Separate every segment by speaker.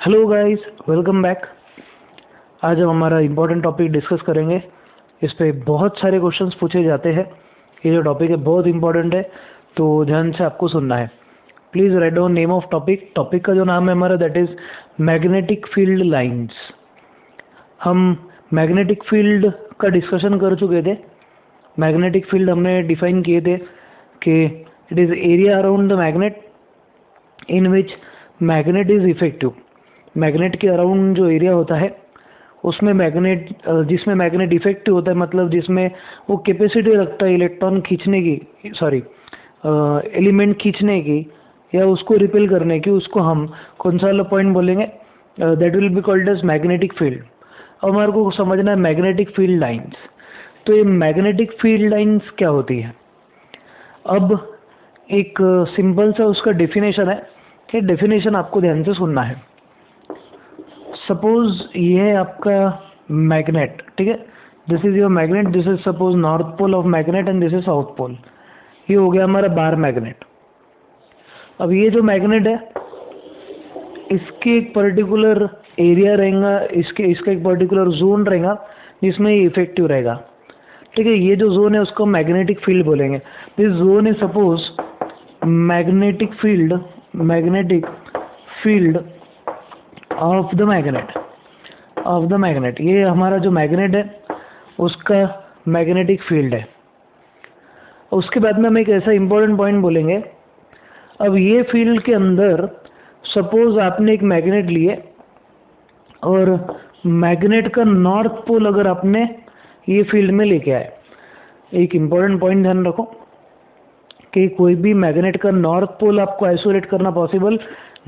Speaker 1: Hello guys, welcome back. आज हम हमारा इम्पोर्टेंट टॉपिक डिस्कस करेंगे। इस पे बहुत सारे क्वेश्चंस पूछे जाते हैं। ये जो टॉपिक है बहुत इंपॉर्टेंट है, तो ध्यान से आपको सुनना है। Please write down name of topic. Topic का जो नाम है हमारा that is magnetic field lines. हम मैग्नेटिक फील्ड का डिस्कशन कर चुके थे। मैग्नेटिक फील्ड हमने डिफाइन किए थे कि it is area around the magnet in which magnet is effective. Magnet के अराउंड जो एरिया होता है उसमें मैग्नेट जिसमें मैग्नेट इफेक्टिव होता है, मतलब जिसमें वो कैपेसिटी रखता है इलेक्ट्रॉन खींचने की, एलिमेंट खींचने की या उसको रिपेल करने की, उसको हम कौन सा वाला पॉइंट बोलेंगे? That will be called as magnetic field. अब हमारे को समझना है मैग्नेटिक फील्ड लाइंस। तो ये मैग्नेटिक फील्ड लाइंस क्या होती है? अब एक सिंपल सा उसका डेफिनेशन है। ये डेफिनेशन आपको ध्यान से सुनना है। सपोज ये है आपका मैग्नेट, ठीक है। This is your magnet, this is suppose north pole of magnet and this is south pole. ये हो गया हमारा बार मैग्नेट। अब ये जो मैग्नेट है इसके एक पर्टिकुलर एरिया रहेगा, इसका एक पर्टिकुलर जोन रहेगा जिसमें ये इफेक्टिव रहेगा, ठीक है। ये जो जोन है उसको मैग्नेटिक फील्ड बोलेंगे। This zone is suppose magnetic field of the magnet. ये हमारा जो मैग्नेट है उसका मैग्नेटिक फील्ड है। उसके बाद में हम एक ऐसा इंपॉर्टेंट पॉइंट बोलेंगे। अब ये फील्ड के अंदर सपोज आपने एक मैग्नेट लिए और मैग्नेट का नॉर्थ पोल अगर आपने ये फील्ड में लेके आए। एक इंपॉर्टेंट पॉइंट ध्यान रखो कि कोई भी मैग्नेट का नॉर्थ पोल आपको आइसोलेट करना पॉसिबल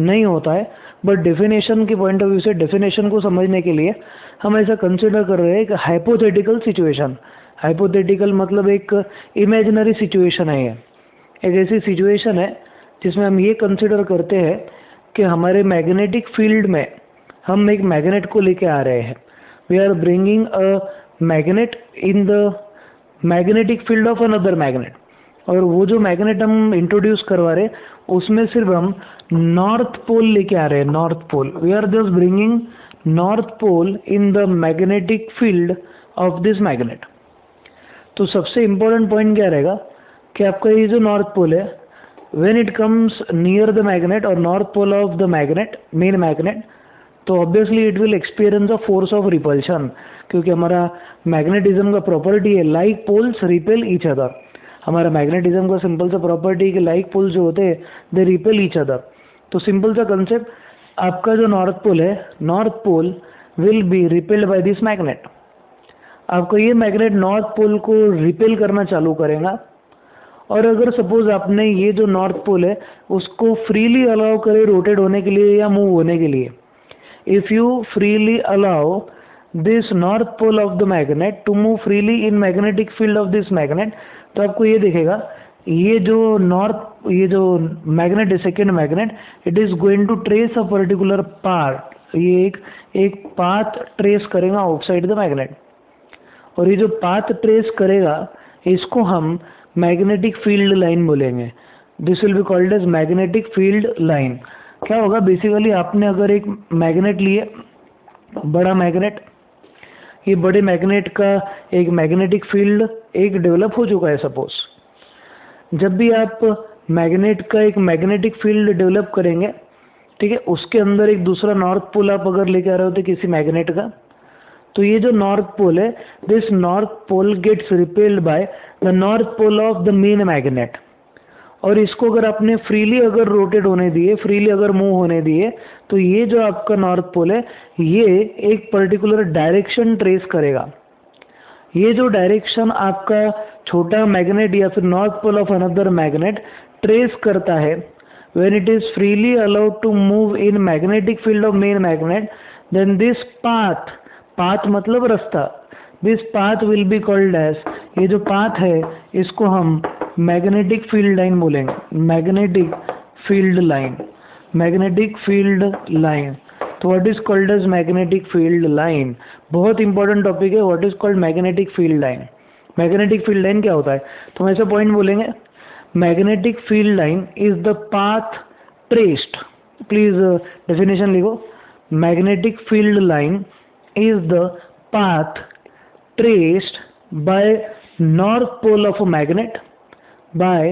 Speaker 1: नहीं होता है, बट डेफिनेशन के पॉइंट ऑफ व्यू से, डेफिनेशन को समझने के लिए हम ऐसा कंसिडर कर रहे हैं एक हाइपोथेटिकल सिचुएशन। हाइपोथेटिकल मतलब एक इमेजिनरी सिचुएशन है। ये एक ऐसी सिचुएशन है जिसमें हम ये कंसिडर करते हैं कि हमारे मैग्नेटिक फील्ड में हम एक मैग्नेट को लेके आ रहे हैं। We are bringing a magnet in the magnetic field of another magnet. और वो जो मैग्नेट हम इंट्रोड्यूस करवा रहे उसमें सिर्फ हम नॉर्थ पोल लेके आ रहे हैं। North pole, we are just bringing north pole in the magnetic field of this magnet. तो सबसे इम्पोर्टेंट पॉइंट क्या रहेगा कि आपका ये जो नॉर्थ पोल है, when it comes near the magnet और north pole of the magnet, main magnet, तो obviously it will experience a force of repulsion, क्योंकि हमारा मैग्नेटिज्म का प्रॉपर्टी है like poles repel each other. हमारा मैग्नेटिज्म का simple सा प्रॉपर्टी है कि लाइक पोल्स जो होते हैं दे रिपेल ईच अदर। तो सिंपल सा कंसेप्ट, आपका जो नॉर्थ पोल है, north pole will be repelled by this magnet. आपका ये मैग्नेट नॉर्थ पोल को रिपेल करना चालू करेगा। और अगर सपोज आपने ये जो नॉर्थ पोल है उसको फ्रीली अलाउ करे रोटेट होने के लिए या मूव होने के लिए, if you freely allow this north pole of the magnet to move freely in magnetic field of this magnet, तो आपको ये दिखेगा ये जो मैग्नेट है, second magnet, it is going to trace a particular part. ये एक पाथ ट्रेस करेगा आउटसाइड द मैग्नेट। और ये जो पाथ ट्रेस करेगा इसको हम मैग्नेटिक फील्ड लाइन बोलेंगे। This will be called as magnetic field line. क्या होगा बेसिकली, आपने अगर एक मैग्नेट लिए, बड़ा मैग्नेट, ये बड़े मैग्नेट का एक मैग्नेटिक फील्ड एक डेवलप हो चुका है। सपोज जब भी आप मैग्नेट का एक मैग्नेटिक फील्ड डेवलप करेंगे, ठीक है, उसके अंदर एक दूसरा नॉर्थ पोल आप अगर लेके आ रहे होते किसी मैग्नेट का, तो ये जो नॉर्थ पोल है, this north pole gets repelled by the north pole of the main magnet. और इसको अगर आपने फ्रीली अगर रोटेट होने दिए, फ्रीली अगर मूव होने दिए, तो ये जो आपका नॉर्थ पोल है ये एक पर्टिकुलर डायरेक्शन ट्रेस करेगा। ये जो डायरेक्शन आपका छोटा मैग्नेट या फिर north pole of another magnet trace करता है, when it is freely allowed to move in magnetic field of main magnet, then this path मतलब रास्ता, this path will be called as, ये जो पाथ है इसको हम मैग्नेटिक फील्ड लाइन बोलेंगे। Magnetic field line. तो what is called as magnetic field line? बहुत इंपॉर्टेंट टॉपिक है। What is called magnetic field line? Magnetic field line क्या होता है? तो हम ऐसा पॉइंट बोलेंगे, magnetic field line is the path traced. Please definition लिखो। magnetic field line is the path traced by north pole of a magnet, when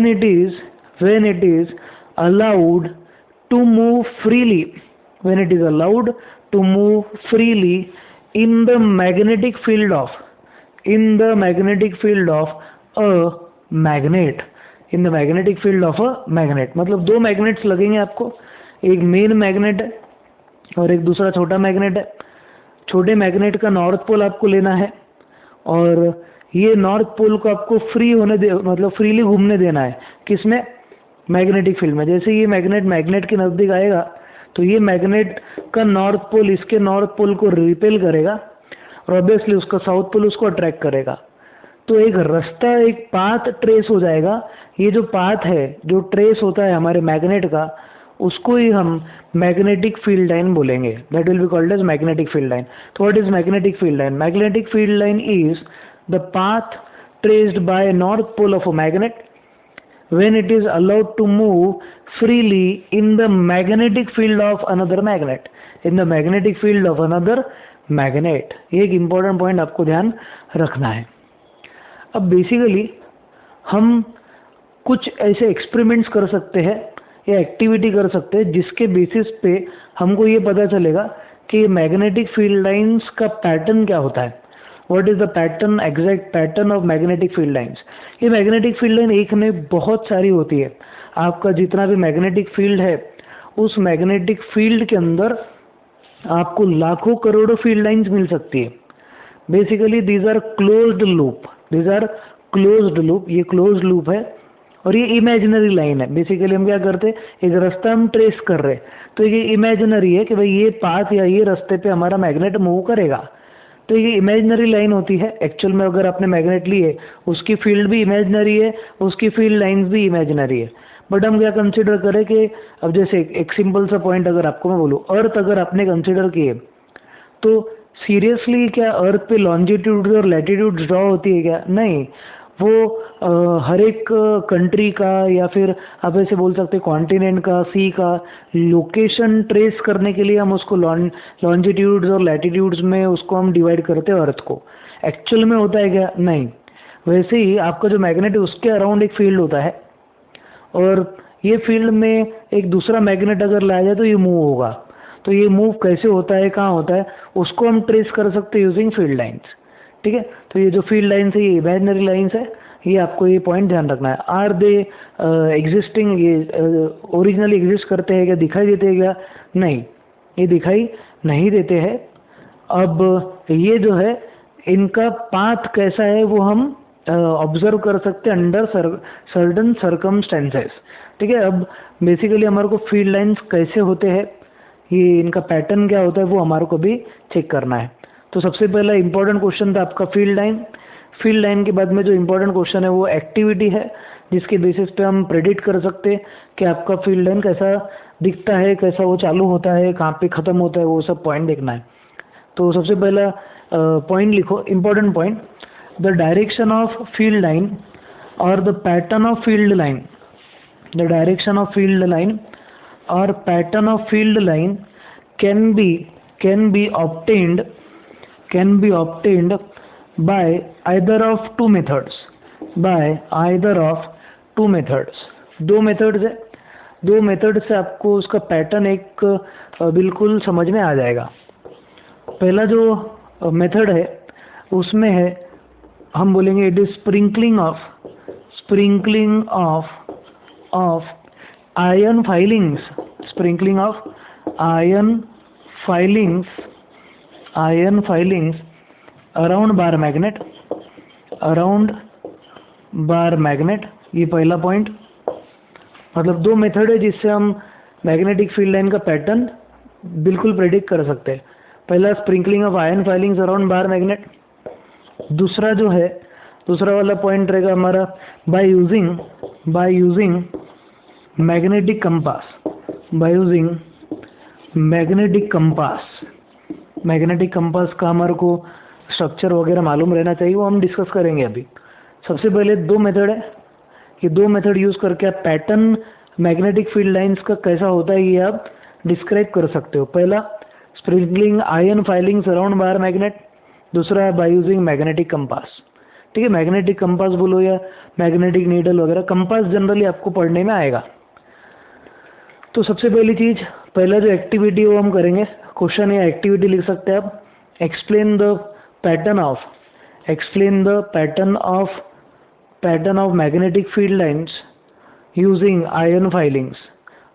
Speaker 1: it is allowed to move freely, in the magnetic field of a magnet, मतलब दो magnets लगेंगे आपको, एक main magnet है और एक दूसरा छोटा मैग्नेट है। छोटे मैग्नेट का नॉर्थ पोल आपको लेना है और ये नॉर्थ पोल को आपको मतलब फ्रीली घूमने देना है। किसमें? मैग्नेटिक फील्ड में। जैसे ये मैग्नेट के नज़दीक आएगा तो ये मैग्नेट का नॉर्थ पोल इसके नॉर्थ पोल को रिपेल करेगा और ऑब्वियसली उसका साउथ पोल उसको अट्रैक्ट करेगा। तो एक रास्ता, एक पाथ ट्रेस हो जाएगा। ये जो पाथ है, जो ट्रेस होता है हमारे मैग्नेट का, उसको ही हम मैग्नेटिक फील्ड लाइन बोलेंगे। That will be called as magnetic field line. तो what is magnetic field line? Magnetic field line is the path traced by north pole of a magnet when it is allowed to move freely in the magnetic field of another magnet, ये एक important point आपको ध्यान रखना है। अब basically हम कुछ ऐसे एक्सपेरिमेंट्स कर सकते हैं या एक्टिविटी कर सकते हैं जिसके बेसिस पे हमको ये पता चलेगा कि मैग्नेटिक फील्ड लाइंस का पैटर्न क्या होता है। What is the pattern, exact pattern of magnetic field lines? ये मैग्नेटिक फील्ड लाइन एक नहीं बहुत सारी होती है। आपका जितना भी मैग्नेटिक फील्ड है, उस मैग्नेटिक फील्ड के अंदर आपको लाखों करोड़ों फील्ड लाइंस मिल सकती है। Basically these are closed loop, ये क्लोज्ड लूप है और ये इमेजिनरी लाइन है। बेसिकली हम क्या करते हैं, एक रास्ता हम ट्रेस कर रहे हैं तो ये इमेजिनरी है कि भाई ये पाथ या ये रास्ते पे हमारा मैग्नेट मूव करेगा। तो ये इमेजिनरी लाइन होती है। एक्चुअल में अगर आपने मैग्नेट लिए, उसकी फील्ड भी इमेजिनरी है, उसकी फील्ड लाइंस भी इमेजिनरी है। बट हम क्या कंसिडर करें कि अब जैसे एक सिंपल सा पॉइंट अगर आपको मैं बोलूँ, अर्थ अगर आपने कंसिडर किए तो सीरियसली क्या अर्थ पे लॉन्जिट्यूड और लैटिट्यूड ड्रॉ होती है क्या? नहीं, वो हर एक कंट्री का या फिर आप ऐसे बोल सकते हैं कॉन्टिनेंट का, सी का लोकेशन ट्रेस करने के लिए हम उसको लॉन्जिट्यूड्स और लैटिट्यूड्स में उसको हम डिवाइड करते हैं अर्थ को। एक्चुअल में होता है क्या? नहीं। वैसे ही आपका जो मैग्नेट है उसके अराउंड एक फील्ड होता है और ये फील्ड में एक दूसरा मैग्नेट अगर लाया जाए तो ये मूव होगा। तो ये मूव कैसे होता है, कहाँ होता है, उसको हम ट्रेस कर सकते हैं यूजिंग फील्ड लाइन्स। ठीक है, तो ये जो फील्ड लाइन्स है ये इमेजिनरी लाइन्स है, ये आपको ये पॉइंट ध्यान रखना है। आर दे एग्जिस्टिंग, ये ओरिजिनली एग्जिस्ट करते हैं क्या, दिखाई देते हैं क्या? नहीं, ये दिखाई नहीं देते हैं। अब ये जो है इनका पाथ कैसा है वो हम ऑब्जर्व कर सकते हैं अंडर सर्टन सर्कमस्टेंसेस। ठीक है, अब बेसिकली हमारे को फील्ड लाइन्स कैसे होते हैं, ये इनका पैटर्न क्या होता है वो हमारे को भी चेक करना है। तो सबसे पहला इंपॉर्टेंट क्वेश्चन था आपका फील्ड लाइन। फील्ड लाइन के बाद में जो इंपॉर्टेंट क्वेश्चन है वो एक्टिविटी है, जिसके बेसिस पे हम प्रेडिक्ट कर सकते हैं कि आपका फील्ड लाइन कैसा दिखता है, कैसा वो चालू होता है, कहाँ पे ख़त्म होता है, वो सब पॉइंट देखना है। तो सबसे पहला पॉइंट लिखो, important point, the direction of field line और the pattern of field line, the direction of field line और pattern of field line can be obtained by either of two methods, दो methods है, दो method से आपको उसका pattern एक बिल्कुल समझ में आ जाएगा। पहला जो मेथड है उसमें है, हम बोलेंगे it is sprinkling of ion filings, ion filings around bar magnet. ये पहला पॉइंट, मतलब दो मेथड है जिससे हम मैग्नेटिक फील्ड लाइन का पैटर्न बिल्कुल प्रेडिक्ट कर सकते हैं। पहला sprinkling of ion filings around bar magnet. दूसरा जो है, दूसरा वाला पॉइंट रहेगा हमारा बाय यूजिंग मैग्नेटिक कंपास का हमारे को स्ट्रक्चर वगैरह मालूम रहना चाहिए, वो हम डिस्कस करेंगे अभी। सबसे पहले दो मेथड है, ये दो मेथड यूज़ करके आप पैटर्न मैग्नेटिक फील्ड लाइंस का कैसा होता है ये आप डिस्क्राइब कर सकते हो। पहला, sprinkling ion filings around bar magnet. दूसरा, बाय यूजिंग मैग्नेटिक कंपास। ठीक है, मैग्नेटिक कंपास बोलो या मैग्नेटिक नीडल वगैरह, कंपास जनरली आपको पढ़ने में आएगा। तो सबसे पहली चीज, पहला जो एक्टिविटी वो हम करेंगे, क्वेश्चन या एक्टिविटी लिख सकते हैं आप। Explain the pattern of magnetic field lines using ion filings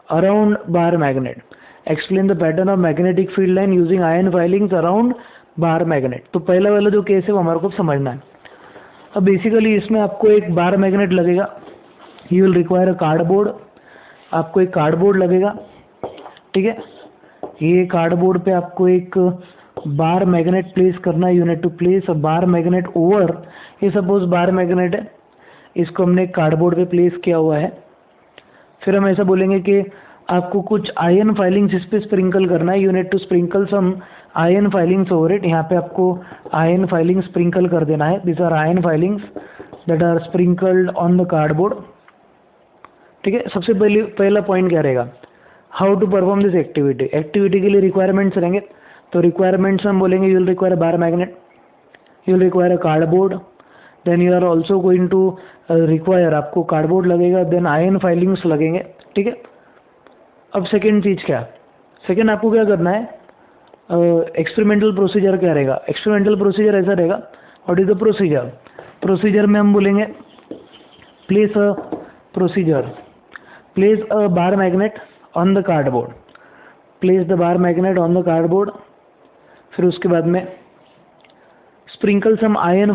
Speaker 1: around bar magnet. Explain the pattern of magnetic field line using ion filings around bar magnet. तो पहला वाला जो केस है वो हमारे को समझना है। अब बेसिकली इसमें आपको एक बार मैग्नेट लगेगा, you will require a cardboard. आपको एक कार्डबोर्ड लगेगा, ठीक है। ये कार्डबोर्ड पे आपको एक बार मैग्नेट प्लेस करना है। You need to place a bar magnet over, ये सपोज बार मैग्नेट है, इसको हमने कार्डबोर्ड पे प्लेस किया हुआ है। फिर हम ऐसा बोलेंगे कि आपको कुछ आयन फाइलिंग्स इस पे स्प्रिंकल करना है। You need to sprinkle some iron filings over it. यहाँ पे आपको आयन फाइलिंग्स स्प्रिंकल कर देना है। This are iron filings that are sprinkled on the cardboard. ठीक है, सबसे पहला पॉइंट क्या रहेगा, how to perform this activity. Activity के लिए रिक्वायरमेंट्स रहेंगे, तो रिक्वायरमेंट्स हम बोलेंगे you will require bar magnet, you will require a cardboard, then you are also going to require, आपको कार्डबोर्ड लगेगा, देन आयन फाइलिंग्स लगेंगे। ठीक है, अब सेकेंड चीज़ क्या, सेकेंड आपको क्या करना है, एक्सपेरिमेंटल प्रोसीजर क्या रहेगा। एक्सपेरिमेंटल प्रोसीजर ऐसा रहेगा, what is the procedure. Procedure में हम बोलेंगे place a bar magnet on the cardboard, place the bar magnet on the cardboard. फिर उसके बाद में sprinkle some iron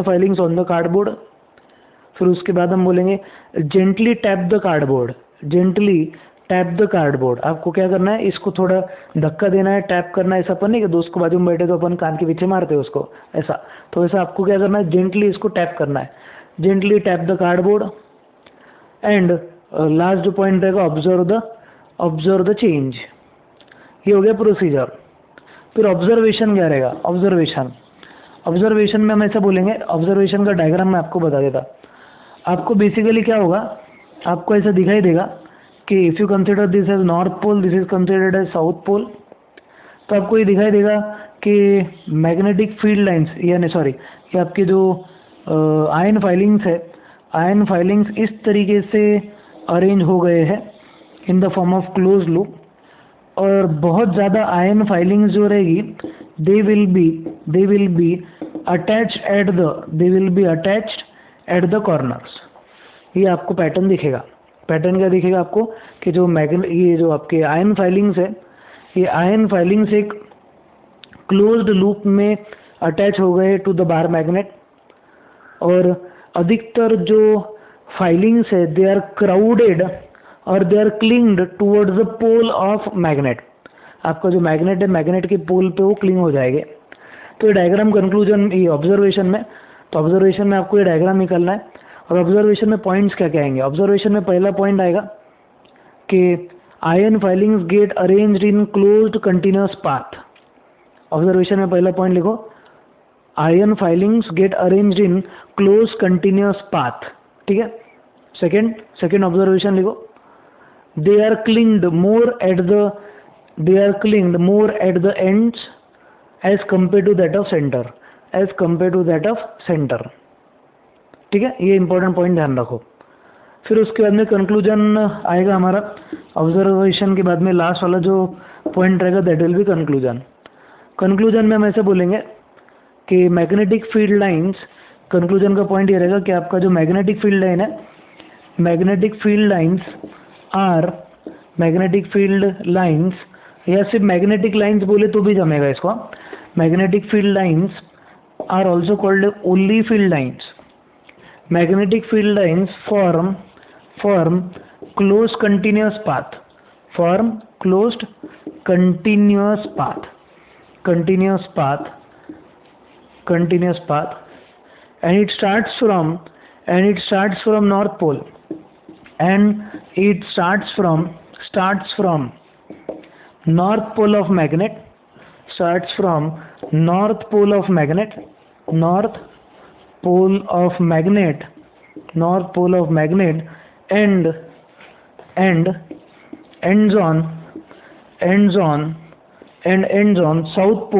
Speaker 1: filings on the cardboard. फिर उसके बाद हम बोलेंगे जेंटली टैप द कार्डबोर्ड। आपको क्या करना है, इसको थोड़ा धक्का देना है, टैप करना है। ऐसा अपन नहीं कि दोस्त को बाजू में बैठे तो अपन कान के पीछे मारते हैं उसको, ऐसा। तो ऐसा आपको क्या करना है, जेंटली इसको टैप करना है, gently tap the cardboard. And last जो पॉइंट रहेगा, ऑब्जर्व द चेंज। ये हो गया प्रोसीजर। फिर ऑब्जर्वेशन क्या रहेगा, ऑब्जर्वेशन में हम ऐसा बोलेंगे, ऑब्जर्वेशन का डायग्राम मैं आपको बता देता। आपको बेसिकली क्या होगा, आपको ऐसा दिखाई देगा कि if you consider this as north pole, this is considered as south pole. तो आपको ये दिखाई देगा कि मैग्नेटिक फील्ड लाइंस, यानी सॉरी, ये आपके जो आयन फाइलिंग्स है, आयन फाइलिंग्स इस तरीके से अरेंज हो गए हैं in the form of close loop. और बहुत ज़्यादा आयन फाइलिंग्स जो रहेगी, they will be attached at the corners. ये आपको पैटर्न दिखेगा। पैटर्न क्या दिखेगा आपको कि ये जो आपके आयन फाइलिंग्स है, ये आयन फाइलिंग्स एक क्लोज्ड लूप में अटैच हो गए टू द बार मैग्नेट। और अधिकतर जो फाइलिंग्स है, दे आर क्राउडेड और they are clinged towards the pole of magnet. आपका जो मैग्नेट है, मैग्नेट के पोल पे वो क्लिंग हो जाएंगे। तो ये डायग्राम कंक्लूजन, ये ऑब्जर्वेशन में, तो ऑब्जर्वेशन में आपको ये डायग्राम निकालना है। और ऑब्जर्वेशन में पॉइंट्स क्या क्या आएंगे, ऑब्जर्वेशन में पहला पॉइंट आएगा कि iron filings get arranged in closed continuous path. Observation में पहला पॉइंट लिखो, iron filings get arranged in close continuous path. ठीक है, सेकेंड ऑब्जर्वेशन लिखो, they are clinged more at the ends as compared to that of center। ठीक है, ये important point ध्यान रखो। फिर उसके बाद में कंक्लूजन आएगा हमारा। ऑब्जर्वेशन के बाद में लास्ट वाला जो पॉइंट रहेगा, दैट विल बी कंक्लूजन में हम ऐसे बोलेंगे कि मैग्नेटिक फील्ड लाइंस, कंक्लूजन का पॉइंट ये रहेगा कि आपका जो मैग्नेटिक फील्ड लाइन है, मैग्नेटिक फील्ड लाइंस या सिर्फ मैग्नेटिक लाइंस बोले तो भी जमेगा इसको। Magnetic field lines are also called only field lines. Magnetic field lines form close continuous path and it starts from north pole and it starts from north pole of magnet and ends on south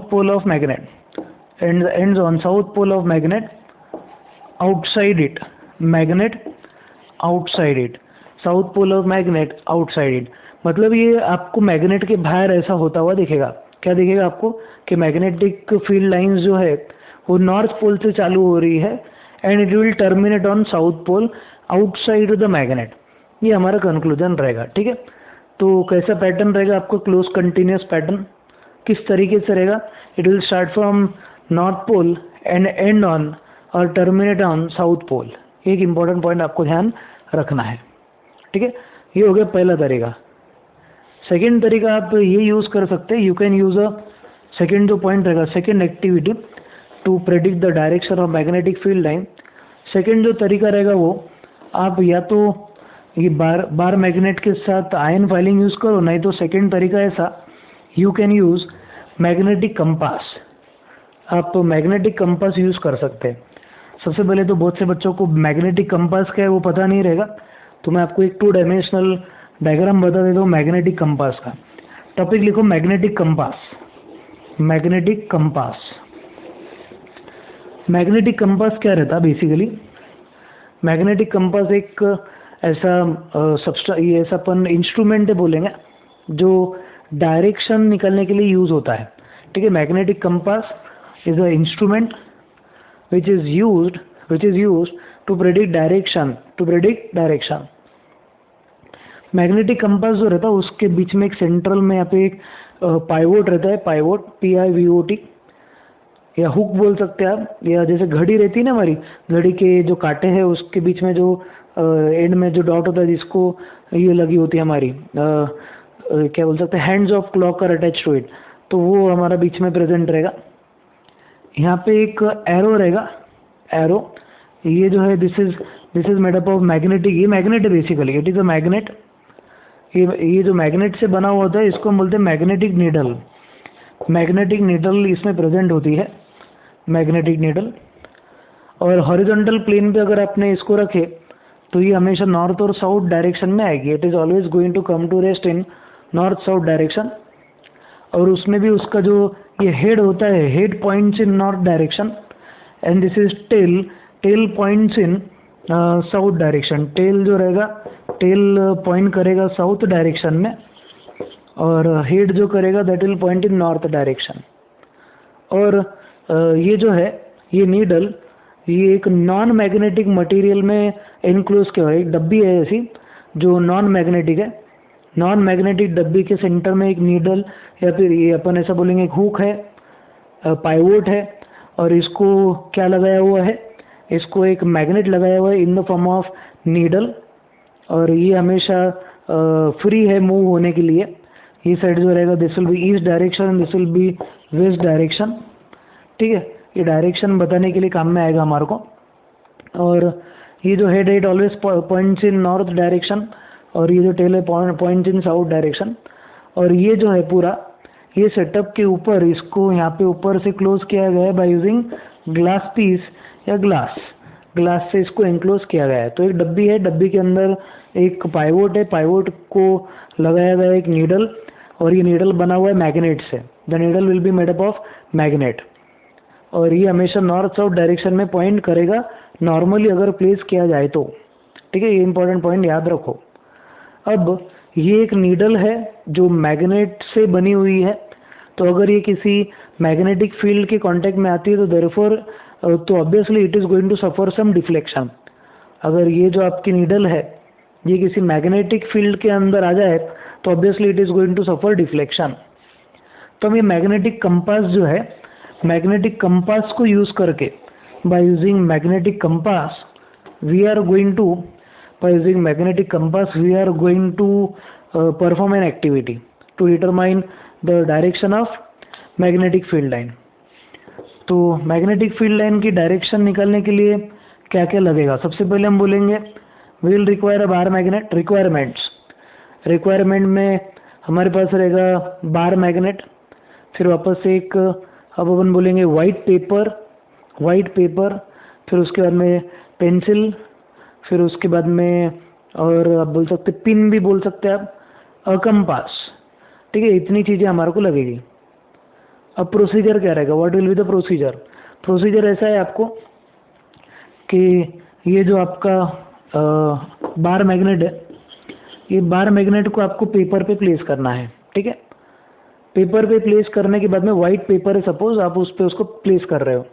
Speaker 1: pole of magnet, and ends on south pole of magnet outside it, south pole of magnet outside it. मतलब ये आपको magnet के बाहर ऐसा होता हुआ दिखेगा। क्या दिखेगा आपको कि मैग्नेटिक फील्ड लाइंस जो है वो नॉर्थ पोल से चालू हो रही है and it will terminate on south pole outside the magnet. ये हमारा कंक्लूजन रहेगा, ठीक है। तो कैसा पैटर्न रहेगा आपको, क्लोज कंटिन्यूस पैटर्न। किस तरीके से रहेगा, it will start from north pole and end on और टर्मिनेट ऑन साउथ पोल। एक इम्पॉर्टेंट पॉइंट आपको ध्यान रखना है, ठीक है। ये हो गया पहला तरीका। सेकेंड तरीका आप ये यूज़ कर सकते हैं, you can use a second जो पॉइंट रहेगा, second activity to predict the direction of magnetic field line. Second जो तरीका रहेगा वो आप या तो ये बार मैग्नेट के साथ आयन फाइलिंग यूज़ करो, नहीं तो सेकेंड तरीका ऐसा, you can use magnetic compass. आप मैग्नेटिक कंपास यूज़ कर सकते हैं। सबसे पहले तो बहुत से बच्चों को मैग्नेटिक कंपास क्या है वो पता नहीं रहेगा, तो मैं आपको एक 2 डायमेंशनल डायग्राम बता देता हूँ मैग्नेटिक कंपास का। टॉपिक लिखो मैग्नेटिक कंपास। मैग्नेटिक कंपास क्या रहता है बेसिकली, मैग्नेटिक कंपास एक ऐसा ये ऐसा अपन इंस्ट्रूमेंट है बोलेंगे जो डायरेक्शन निकालने के लिए यूज़ होता है, ठीक है। Magnetic compass is a instrument which is used to predict direction। Magnetic compass जो रहता है उसके बीच में एक सेंट्रल में यहाँ पे एक पाइवोट रहता है, पाइवोट PIVOT, या हुक बोल सकते हैं आप, या जैसे घड़ी रहती है ना हमारी, घड़ी के जो कांटे हैं उसके बीच में जो एंड में जो डॉट होता है जिसको ये लगी होती है हमारी क्या बोल सकते हैं, hands of clock are attach to it, तो वो हमारा बीच में प्रेजेंट रहेगा। यहाँ पे एक एरो रहेगा, एरो, ये जो है this is made up of magnetic, ये मैग्नेट है basically, it is a magnet. ये जो मैग्नेट से बना हुआ होता है इसको हम बोलते हैं मैग्नेटिक नीडल। मैग्नेटिक नीडल इसमें प्रेजेंट होती है, मैग्नेटिक नीडल। और हॉरिजॉन्टल प्लेन पे अगर आपने इसको रखे तो ये हमेशा नॉर्थ और साउथ डायरेक्शन में आएगी। It is always going to come to rest in north south direction. और उसमें भी उसका जो ये हेड होता है, head points in north direction and this is tail points in south direction. Tail जो रहेगा, टेल पॉइंट करेगा साउथ डायरेक्शन में और हेड जो करेगा that will point in north direction. और ये जो है ये नीडल, ये एक non magnetic material in enclose किया हुआ है, एक डब्बी है ऐसी जो नॉन मैग्नेटिक है। नॉन मैग्नेटिक डब्बी के सेंटर में एक नीडल या फिर ये अपन ऐसा बोलेंगे एक हुक है, पाइवोट है, और इसको क्या लगाया हुआ है, इसको एक मैग्नेट लगाया हुआ है इन द फॉर्म ऑफ नीडल। और ये हमेशा फ्री है मूव होने के लिए। ये साइड जो रहेगा this will B east direction, this will B west direction, ठीक है। ये डायरेक्शन बताने के लिए काम में आएगा हमारे को। और ये जो हेड है it always points in north direction और ये जो टेल है पॉइंट्स इन साउथ डायरेक्शन। और ये जो है पूरा ये सेटअप के ऊपर इसको यहाँ पे ऊपर से क्लोज किया गया है बाय यूजिंग ग्लास पीस या ग्लास से इसको एनक्लोज किया गया है। तो एक डब्बी है, डब्बी के अंदर एक पाइवोट है, पाइवोट को लगाया गया है एक नीडल और ये नीडल बना हुआ है मैग्नेट से। The needle will be made up of magnet और ये हमेशा नॉर्थ साउथ डायरेक्शन में पॉइंट करेगा नॉर्मली अगर प्लेस किया जाए तो, ठीक है। ये इंपॉर्टेंट पॉइंट याद रखो। अब ये एक नीडल है जो मैग्नेट से बनी हुई है, तो अगर ये किसी मैग्नेटिक फील्ड के कांटेक्ट में आती है तो देयरफॉर तो obviously it is going to suffer some deflection. अगर ये जो आपकी नीडल है ये किसी मैग्नेटिक फील्ड के अंदर आ जाए तो obviously it is going to suffer deflection. तो हम ये मैग्नेटिक कंपास जो है, मैग्नेटिक कंपास को यूज़ करके by using magnetic compass we are going to perform an activity to determine the direction of magnetic field line। तो magnetic field line की direction निकालने के लिए क्या क्या लगेगा, सबसे पहले हम बोलेंगे we will require a bar magnet. Requirement में हमारे पास रहेगा बार मैग्नेट, फिर वापस से एक अब अपन बोलेंगे वाइट पेपर, फिर उसके बाद में पेंसिल, फिर उसके बाद में और आप बोल सकते पिन भी बोल सकते हैं आप, कंपास। ठीक है, इतनी चीज़ें हमारे को लगेगी। अब प्रोसीजर क्या रहेगा, what will be the procedure. Procedure ऐसा है आपको कि ये जो आपका बार मैग्नेट है, ये बार मैग्नेट को आपको पेपर पे प्लेस करना है। ठीक है, पेपर पे प्लेस करने के बाद में वाइट पेपर है सपोज, आप उस पे उसको प्लेस कर रहे हो।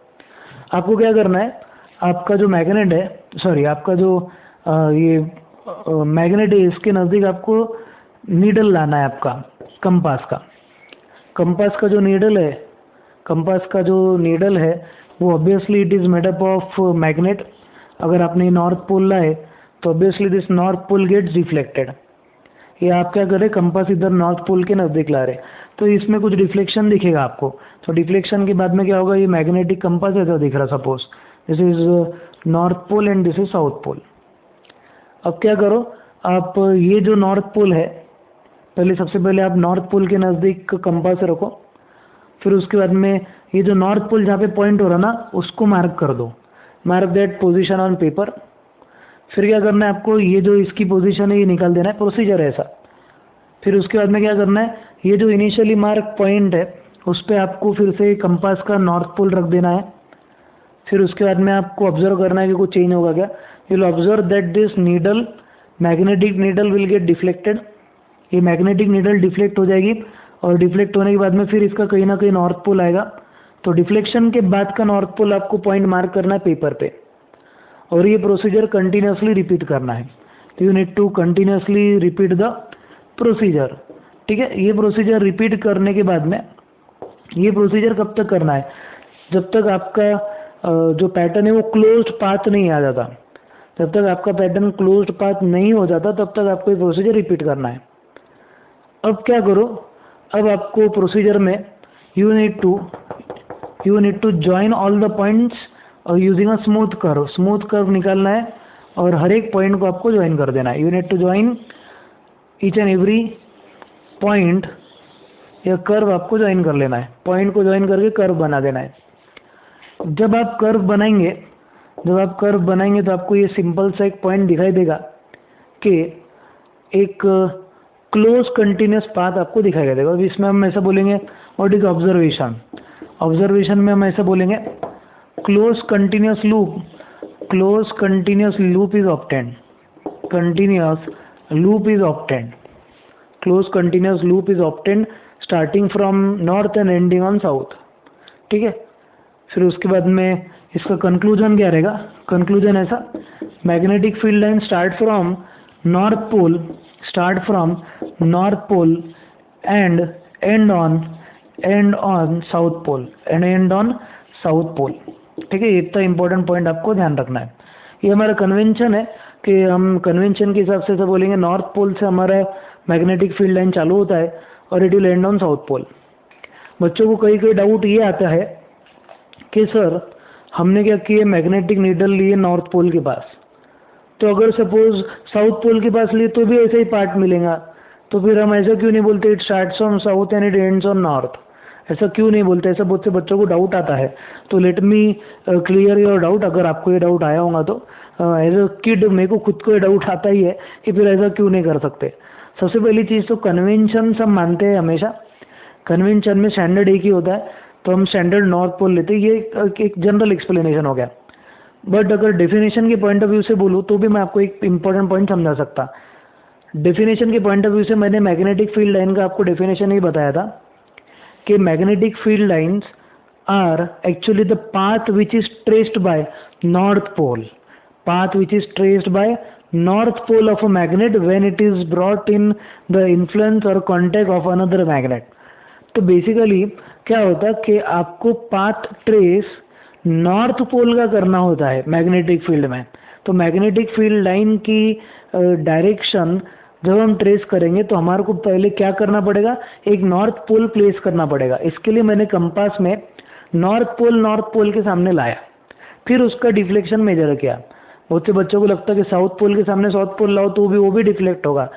Speaker 1: आपको क्या करना है, आपका जो मैग्नेट है, सॉरी आपका जो ये मैग्नेट है, इसके नज़दीक आपको नीडल लाना है आपका कंपास का। कंपास का जो नीडल है, कंपास का जो नीडल है वो obviously it is made up of magnet. अगर आपने नॉर्थ पोल लाए तो obviously this north pole gets reflected. ये आप क्या करें, कंपास इधर नॉर्थ पोल के नज़दीक ला रहे, तो इसमें कुछ डिफ्लेक्शन दिखेगा आपको। तो डिफ्लेक्शन के बाद में क्या होगा, ये मैग्नेटिक कंपास ऐसा दिख रहा, suppose this is north pole and this is south pole. अब क्या करो, आप ये जो नॉर्थ पोल है, पहले सबसे पहले आप नॉर्थ पोल के नज़दीक कंपास रखो। फिर उसके बाद में ये जो नॉर्थ पोल जहाँ पे पॉइंट हो रहा ना, उसको मार्क कर दो, mark that position on paper. फिर क्या करना है आपको, ये जो इसकी पोजीशन है ये निकाल देना है, प्रोसीजर है ऐसा। फिर उसके बाद में क्या करना है, ये जो इनिशियली मार्क पॉइंट है उस पर आपको फिर से कंपास का नॉर्थ पोल रख देना है। फिर उसके बाद में आपको ऑब्जर्व करना है कि कुछ चेंज होगा क्या। You will observe that this needle, magnetic needle will get deflected. ये मैग्नेटिक नीडल डिफ्लेक्ट हो जाएगी और डिफ्लेक्ट होने के बाद में फिर इसका कहीं ना कहीं नॉर्थ पोल आएगा। तो डिफ्लेक्शन के बाद का नॉर्थ पोल आपको पॉइंट मार्क करना है पेपर पे, और ये प्रोसीजर कंटिन्यूसली रिपीट करना है। तो you need to continuously repeat the procedure. ठीक है, ये प्रोसीजर रिपीट करने के बाद में, ये प्रोसीजर कब तक करना है, जब तक आपका जो पैटर्न है वो क्लोज्ड पाथ नहीं आ जाता। जब तक आपका पैटर्न क्लोज्ड पाथ नहीं हो जाता तब तक आपको ये प्रोसीजर रिपीट करना है। अब क्या करो, अब आपको प्रोसीजर में you need to join all the points और यूजिंग अ स्मूथ कर्व निकालना है और हर एक पॉइंट को आपको ज्वाइन कर देना है। You need to join each and every point, या कर्व आपको ज्वाइन कर लेना है, पॉइंट को ज्वाइन करके कर्व बना देना है। जब आप कर्व बनाएंगे तो आपको ये सिंपल सा एक पॉइंट दिखाई देगा कि एक क्लोज कंटिन्यूस पाथ आपको दिखाई देगा। इसमें हम ऐसा बोलेंगे, व्हाट इज ऑब्जर्वेशन। ऑब्जर्वेशन में हम ऐसा बोलेंगे, close continuous loop is obtained. Close continuous loop is obtained starting from north and ending on south. ठीक है, फिर उसके बाद में इसका कंक्लूजन क्या रहेगा, कंक्लूजन ऐसा, magnetic field line start from north pole and end on south pole. ठीक है, इतना इंपॉर्टेंट पॉइंट आपको ध्यान रखना है। ये हमारा कन्वेंशन है कि हम कन्वेंशन के हिसाब से बोलेंगे नॉर्थ पोल से हमारा मैग्नेटिक फील्ड लाइन चालू होता है और it will end on south pole. बच्चों को कई डाउट ये आता है कि सर हमने क्या किया, मैग्नेटिक नीडल लिए नॉर्थ पोल के पास, तो अगर सपोज साउथ पोल के पास लिए तो भी ऐसा ही पार्ट मिलेगा, तो फिर हम ऐसा क्यों नहीं बोलते it starts from south and it ends on north, ऐसा क्यों नहीं बोलते। ऐसा बहुत से बच्चों को डाउट आता है। तो let me clear your doubt. अगर आपको ये डाउट आया होगा तो एज अ किड मेरे को खुद को ये डाउट आता ही है कि फिर ऐसा क्यों नहीं कर सकते। सबसे पहली चीज़ तो कन्वेंशन सब मानते हैं हमेशा, कन्वेंशन में स्टैंडर्ड एक ही होता है, तो हम स्टैंडर्ड नॉर्थ पोल लेते हैं। ये एक जनरल एक्सप्लेनेशन हो गया। बट अगर डेफिनेशन के पॉइंट ऑफ व्यू से बोलूँ तो भी मैं आपको एक इंपॉर्टेंट पॉइंट समझा सकता। डेफिनेशन के पॉइंट ऑफ व्यू से मैंने मैग्नेटिक फील्ड लाइन का आपको डेफिनेशन ही बताया था कि magnetic field lines are actually the path which is traced by north pole, north pole of a magnet when it is brought in the influence or contact of another magnet। तो basically क्या होता है कि आपको path trace north pole का करना होता है मैग्नेटिक फील्ड में। तो मैग्नेटिक फील्ड लाइन की डायरेक्शन जब हम ट्रेस करेंगे तो हमारे को पहले क्या करना पड़ेगा, एक नॉर्थ पोल प्लेस करना पड़ेगा। इसके लिए मैंने कंपास में नॉर्थ पोल के सामने लाया, फिर उसका डिफ्लेक्शन मेजर किया। बहुत से बच्चों को लगता है कि साउथ पोल के सामने साउथ पोल लाओ तो वो भी डिफ्लेक्ट होगा।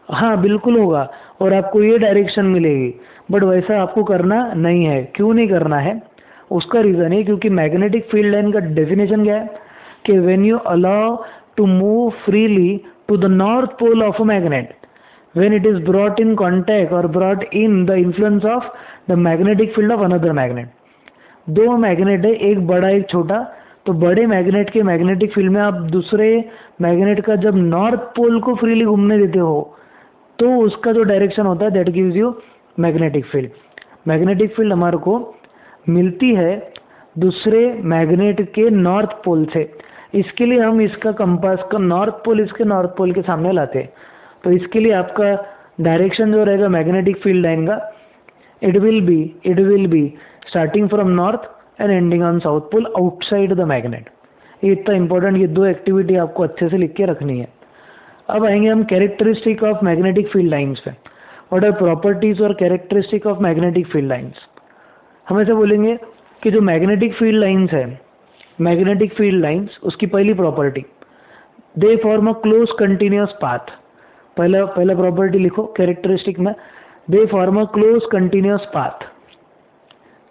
Speaker 1: हाँ बिल्कुल होगा, और आपको ये डायरेक्शन मिलेगी, बट वैसा आपको करना नहीं है। क्यों नहीं करना है, उसका रीज़न है क्योंकि मैग्नेटिक फील्ड लाइन का डेफिनेशन क्या है कि when you allow to move freely to the north pole of a magnet when it is brought in contact or brought in the influence of the magnetic field of another magnet. दो magnet है, एक बड़ा एक छोटा, तो बड़े magnet के magnetic field में आप दूसरे मैग्नेट का जब नॉर्थ पोल को फ्रीली घूमने देते हो तो उसका जो डायरेक्शन होता है that gives you magnetic field. Magnetic field हमारे को मिलती है दूसरे मैग्नेट के नॉर्थ पोल से. इसके लिए हम इसका कंपास का नॉर्थ पोल इसके नॉर्थ पोल के सामने लाते हैं. तो इसके लिए आपका डायरेक्शन जो रहेगा मैग्नेटिक फील्ड लाइन का, it will be starting from north and ending on south pole outside the magnet. ये इतना इंपॉर्टेंट, ये दो एक्टिविटी आपको अच्छे से लिख के रखनी है. अब आएंगे हम characteristic of magnetic field lines पे. व्हाट आर प्रॉपर्टीज और characteristic of magnetic field lines. हम ऐसे बोलेंगे कि जो मैग्नेटिक फील्ड लाइंस है, मैग्नेटिक फील्ड लाइंस, उसकी पहली property, they form a close continuous path. पहला प्रॉपर्टी लिखो कैरेक्टरिस्टिक में, they form a close continuous path.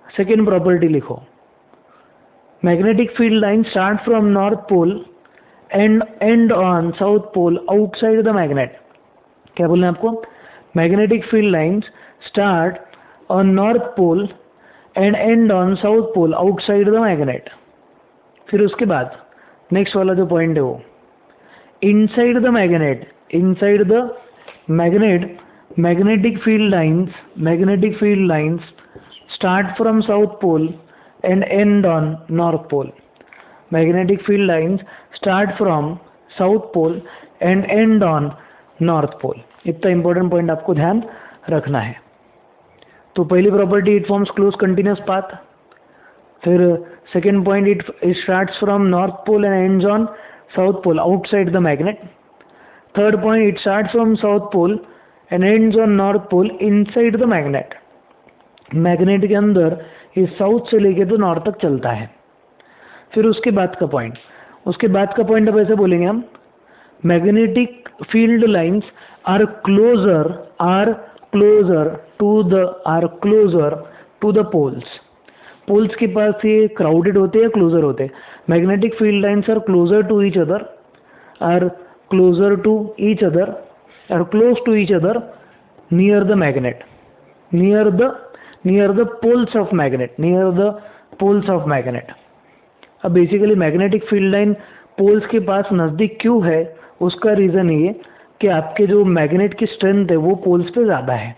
Speaker 1: Second property लिखो, magnetic field line start from north pole and end on south pole outside the magnet. क्या बोलना है आपको, magnetic field lines start on north pole and end on south pole outside the magnet. फिर उसके बाद next वाला जो point है वो inside the magnet, inside the magnet magnetic field lines start from south pole and end on north pole. Magnetic field lines start from south pole and end on north pole. इतना important point आपको ध्यान रखना है. तो पहली property, it forms close continuous path. फिर second point, it starts from north pole and ends on south pole outside the magnet. Third point, it starts from south pole and ends on north pole inside the magnet. Magnet के अंदर ये south से लेके तो north तक चलता है. फिर उसके बाद का पॉइंट अब ऐसे बोलेंगे हम, magnetic field lines are closer to the poles. Poles के पास ये क्राउडेड होते हैं या क्लोजर होते हैं. Magnetic field lines are closer to each other, close to each other near the magnet, near the poles of magnet. अब basically magnetic field line poles के पास नज़दीक क्यों है, उसका रीज़न ये कि आपके जो मैग्नेट की स्ट्रेंथ है वो पोल्स पे ज़्यादा है.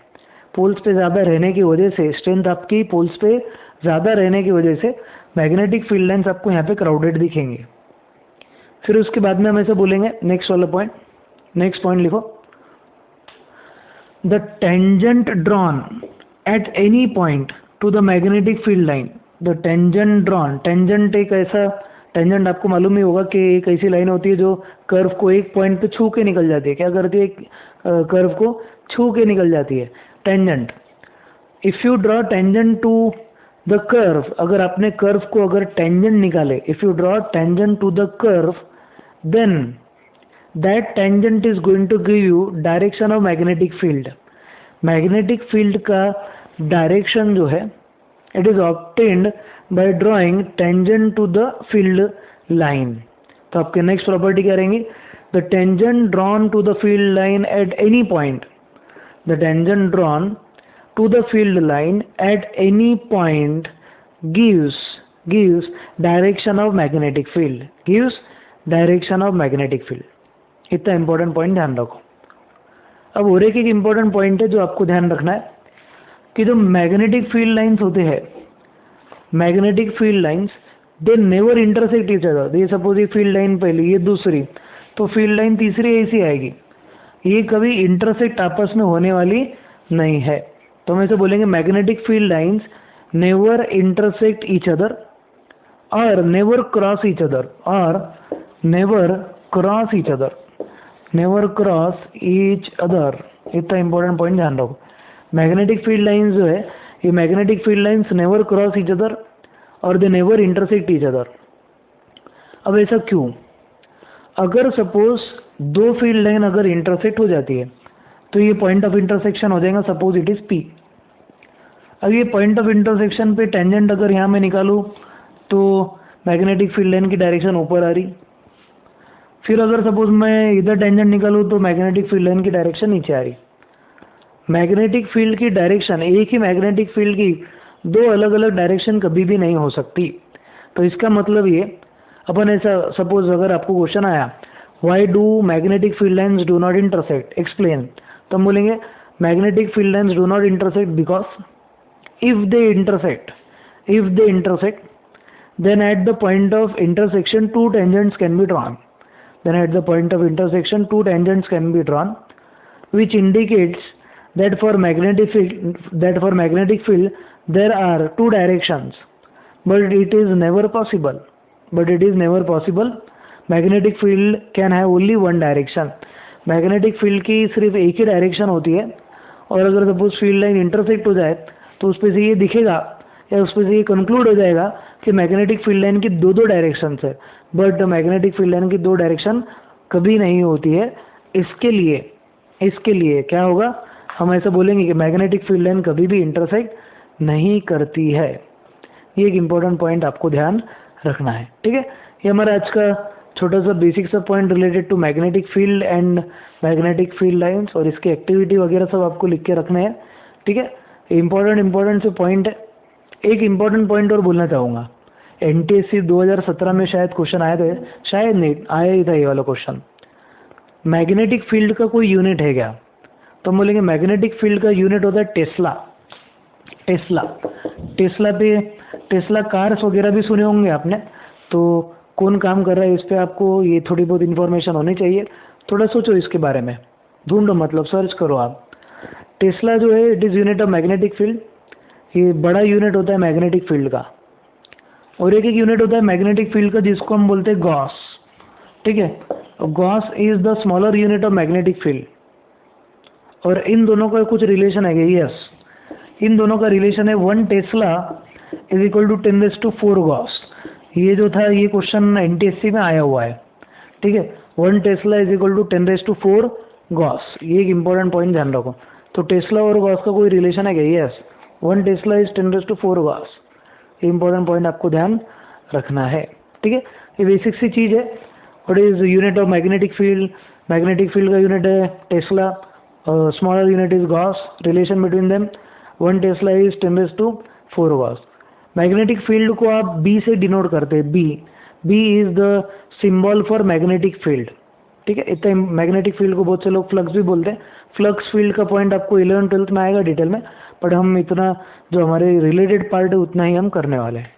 Speaker 1: पोल्स पे ज़्यादा रहने की वजह से, स्ट्रेंथ आपकी पोल्स पे ज़्यादा रहने की वजह से मैग्नेटिक फील्ड लाइन्स आपको यहाँ पे क्राउडेड दिखेंगे. फिर उसके बाद में हम ऐसे बोलेंगे, नेक्स्ट वाला पॉइंट, नेक्स्ट पॉइंट लिखो, the tangent drawn at any point to the magnetic field line. The tangent drawn, tangent एक ऐसा, टेंजेंट आपको मालूम ही होगा कि एक ऐसी लाइन होती है जो कर्व को एक पॉइंट पे छू के निकल जाती है. क्या करती है, कर्व को छू के निकल जाती है, tangent. If you draw tangent to the curve, अगर आपने कर्व को अगर टेंजेंट निकाले, if you draw tangent to the curve, then that tangent is going to give you direction of magnetic field. Magnetic field का direction जो है, it is obtained by drawing tangent to the field line. तो आपके next property क्या रहेंगी, the tangent drawn to the field line at any point, the tangent drawn to the field line at any point gives direction of magnetic field, इतना important point ध्यान रखो. अब और एक इम्पॉर्टेंट पॉइंट है जो आपको ध्यान रखना है कि जो मैग्नेटिक फील्ड लाइंस होते हैं, मैग्नेटिक फील्ड लाइंस दे नेवर इंटरसेक्ट ईच अदर. ये सपोज ये फील्ड लाइन पहली, ये दूसरी, तो फील्ड लाइन तीसरी ऐसी आएगी, ये कभी इंटरसेक्ट आपस में होने वाली नहीं है. तो हम ऐसे बोलेंगे, magnetic field lines never intersect each other और नेवर क्रॉस ईच अदर. इतना इंपॉर्टेंट पॉइंट ध्यान रखो. मैग्नेटिक फील्ड लाइंस जो है, ये magnetic field lines never cross each other और they never intersect each other. अब ऐसा क्यों, अगर सपोज दो फील्ड लाइन अगर इंटरसेक्ट हो जाती है तो ये पॉइंट ऑफ इंटरसेक्शन हो जाएगा, सपोज इट इज P. अब ये पॉइंट ऑफ इंटरसेक्शन पे टेंजेंट अगर यहाँ मैं निकालूँ तो मैग्नेटिक फील्ड लाइन की डायरेक्शन ऊपर आ रही, फिर अगर सपोज मैं इधर टेंजेंट निकालूँ तो मैग्नेटिक फील्ड लाइन की डायरेक्शन नीचे आ रही। मैग्नेटिक फील्ड की डायरेक्शन, एक ही मैग्नेटिक फील्ड की दो अलग अलग डायरेक्शन कभी भी नहीं हो सकती। तो इसका मतलब ये, अपन ऐसा सपोज अगर आपको क्वेश्चन आया why do magnetic field lines do not intersect, explain, तो हम बोलेंगे magnetic field lines do not intersect because if they intersect then at the point of intersection two tangents can be drawn. Then at the point of intersection two tangents can be drawn, which indicates that for magnetic field there are two directions, but it is never possible. Magnetic field can have only one direction. Magnetic field की सिर्फ एक ही direction होती है, और अगर suppose field line intersect हो जाए तो उस पर से ये दिखेगा या उस पर से ये कंक्लूड हो जाएगा कि मैग्नेटिक फील्ड लाइन की दो डायरेक्शन है, बट मैग्नेटिक फील्ड लाइन की दो डायरेक्शन कभी नहीं होती है। इसके लिए क्या होगा, हम ऐसा बोलेंगे कि मैग्नेटिक फील्ड लाइन कभी भी इंटरसेक्ट नहीं करती है। ये एक इम्पोर्टेंट पॉइंट आपको ध्यान रखना है, ठीक है। ये हमारा आज का छोटा सा बेसिक सा point related to magnetic field and magnetic field lines, और इसके एक्टिविटी वगैरह सब आपको लिख के रखने हैं, ठीक है। इम्पोर्टेंट से पॉइंट है। एक इम्पॉर्टेंट पॉइंट और बोलना चाहूँगा, NTSC 2017 में शायद क्वेश्चन आए थे, शायद नहीं आया ही था ये वाला क्वेश्चन, मैग्नेटिक फील्ड का कोई यूनिट है क्या? तो हम बोलेंगे मैग्नेटिक फील्ड का यूनिट होता है टेस्ला कार्स वगैरह भी सुने होंगे आपने, तो कौन काम कर रहा है इस पर आपको ये थोड़ी बहुत इन्फॉर्मेशन होनी चाहिए। थोड़ा सोचो इसके बारे में, ढूंढो, मतलब सर्च करो आप। टेस्ला जो है it is unit of magnetic field, ये बड़ा यूनिट होता है मैग्नेटिक फील्ड का, और एक यूनिट होता है मैग्नेटिक फील्ड का जिसको हम बोलते हैं गॉस, ठीक है। Gauss is the smaller unit of magnetic field, और इन दोनों का कुछ रिलेशन है, यस, इन दोनों का रिलेशन है 1 tesla is equal to 10⁴ gauss. ये जो था ये क्वेश्चन NTSC में आया हुआ है, ठीक है। 1 tesla is equal to 10⁴ gauss, ये एक इम्पोर्टेंट पॉइंट ध्यान रखो। तो टेस्ला और गॉस का कोई रिलेशन है क्या? Yes, 1 tesla is 10⁴ gauss. ये इम्पोर्टेंट पॉइंट आपको ध्यान रखना है, ठीक है। ये बेसिक सी चीज़ है। What is unit of magnetic field? Magnetic field का यूनिट है tesla, smaller unit is gauss, relation between them 1 tesla is 10⁴ gauss. Magnetic field को आप B से डिनोट करते हैं, B is the symbol for magnetic field, ठीक है। इतना मैग्नेटिक फील्ड को बहुत से लोग फ्लक्स भी बोलते हैं। फ्लक्स फील्ड का पॉइंट आपको 11th-12th में आएगा डिटेल में, बट हम इतना जो हमारे रिलेटेड पार्ट है उतना ही हम करने वाले हैं,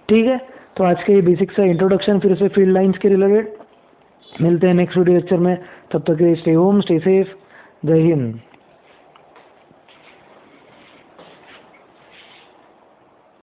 Speaker 1: ठीक है। तो आज के ये बेसिक सा इंट्रोडक्शन फिर से फील्ड लाइंस के रिलेटेड। मिलते हैं नेक्स्ट वीडियो लेक्चर में, तब तक स्टे होम, स्टे सेफ, जय हिंद।